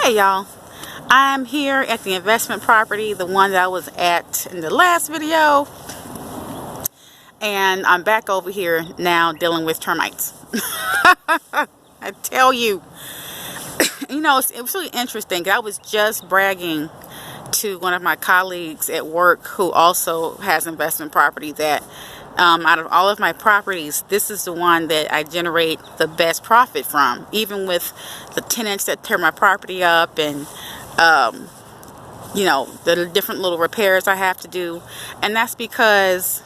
Hey y'all, I'm here at the investment property, the one that I was at in the last video, and I'm back over here now dealing with termites. I tell you, it was really interesting. I was just bragging to one of my colleagues at work who also has investment property that out of all of my properties, this is the one that I generate the best profit from, even with the tenants that tear my property up and the different little repairs I have to do. And that's because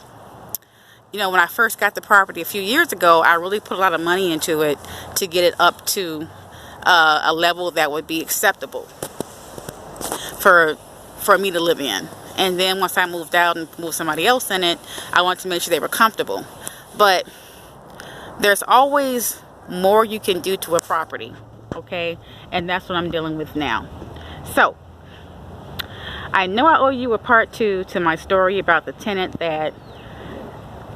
when I first got the property a few years ago, I really put a lot of money into it to get it up to a level that would be acceptable for me to live in. And then once I moved out and moved somebody else in it, I wanted to make sure they were comfortable. But there's always more you can do to a property, okay? And that's what I'm dealing with now. So, I know I owe you a part 2 to my story about the tenant that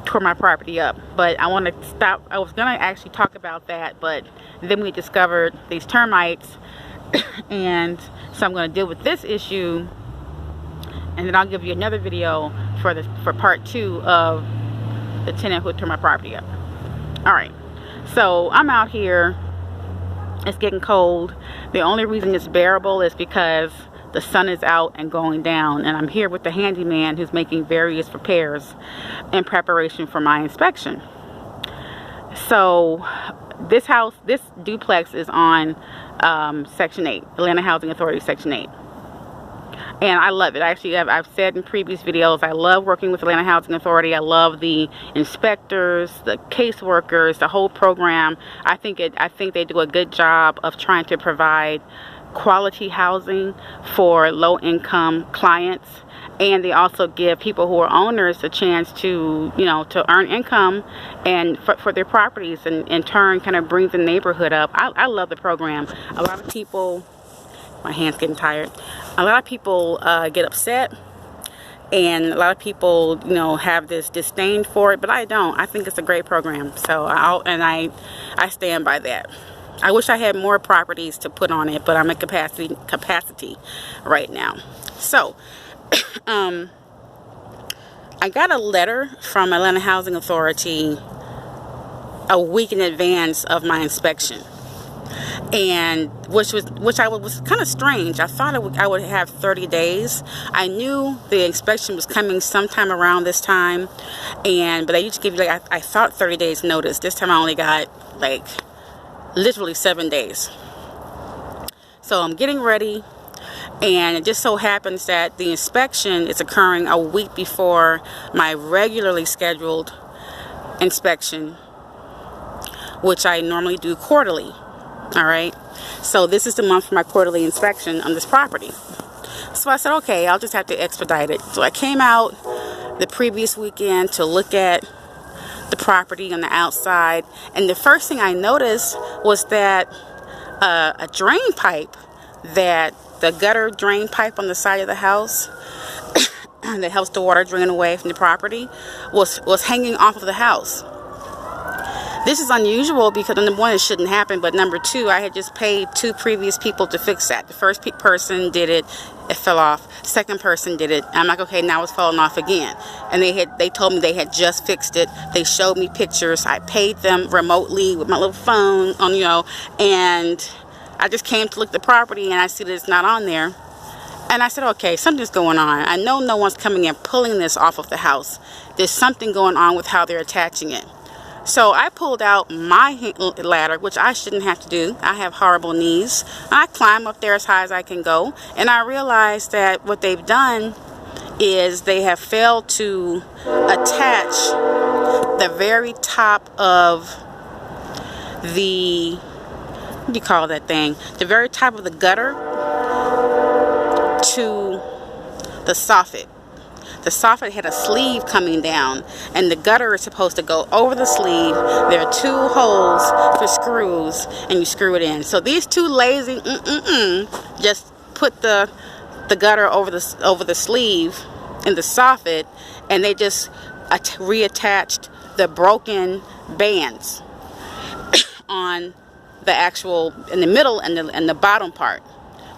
tore my property up. But I want to stop. I was going to actually talk about that, but then we discovered these termites. And so I'm going to deal with this issue. And then I'll give you another video for part 2 of the tenant who tore my property up. Alright, so I'm out here. It's getting cold. The only reason it's bearable is because the sun is out and going down. And I'm here with the handyman who's making various repairs in preparation for my inspection. So this duplex is on Section 8, Atlanta Housing Authority Section 8. And I love it. Actually, I've said in previous videos, I love working with Atlanta Housing Authority. I love the inspectors, the caseworkers, the whole program. I think they do a good job of trying to provide quality housing for low-income clients. And they also give people who are owners a chance to, to earn income and for their properties, and in turn kind of brings the neighborhood up. I love the program. A lot of people, my hand's getting tired. A lot of people get upset, and a lot of people, have this disdain for it, but I don't. I think it's a great program. So I stand by that. I wish I had more properties to put on it, but I'm at capacity right now. So, I got a letter from Atlanta Housing Authority a week in advance of my inspection. And which was kind of strange. I thought I would have 30 days. I knew the inspection was coming sometime around this time, but they used to give you I thought 30 days notice. This time I only got literally 7 days. So I'm getting ready, and it just so happens that the inspection is occurring a week before my regularly scheduled inspection, which I normally do quarterly. All right, so this is the month for my quarterly inspection on this property. So I said, okay, I'll just have to expedite it. So I came out the previous weekend to look at the property on the outside, and the first thing I noticed was that a drain pipe, that the gutter drain pipe on the side of the house that helps the water drain away from the property was hanging off of the house. This is unusual because number one, it shouldn't happen, but number two, I had just paid 2 previous people to fix that. The first person did it, it fell off. Second person did it. I'm like, okay, now it's falling off again. And they told me they had just fixed it. They showed me pictures. I paid them remotely with my little phone on, and I just came to look at the property, and I see that it's not on there. And I said, okay, something's going on. I know no one's coming and pulling this off of the house. There's something going on with how they're attaching it. So I pulled out my ladder, which I shouldn't have to do. I have horrible knees. I climb up there as high as I can go. And I realized that what they've done is they have failed to attach the very top of the, what do you call that thing? The very top of the gutter to the soffit. The soffit had a sleeve coming down, and the gutter is supposed to go over the sleeve. There are 2 holes for screws, and you screw it in. So these 2 lazy just put the gutter over the sleeve in the soffit, and they just reattached the broken bands on the actual in the middle and the bottom part.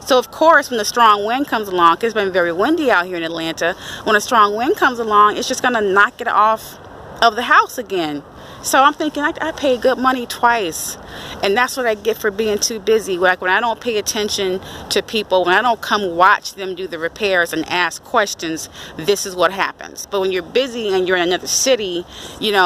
So of course, when the strong wind comes along, 'cause it's been very windy out here in Atlanta, when a strong wind comes along, it's just gonna knock it off of the house again. So I'm thinking, I paid good money twice, and that's what I get for being too busy. Like when I don't pay attention to people, when I don't come watch them do the repairs and ask questions, this is what happens. But when you're busy and you're in another city, you know,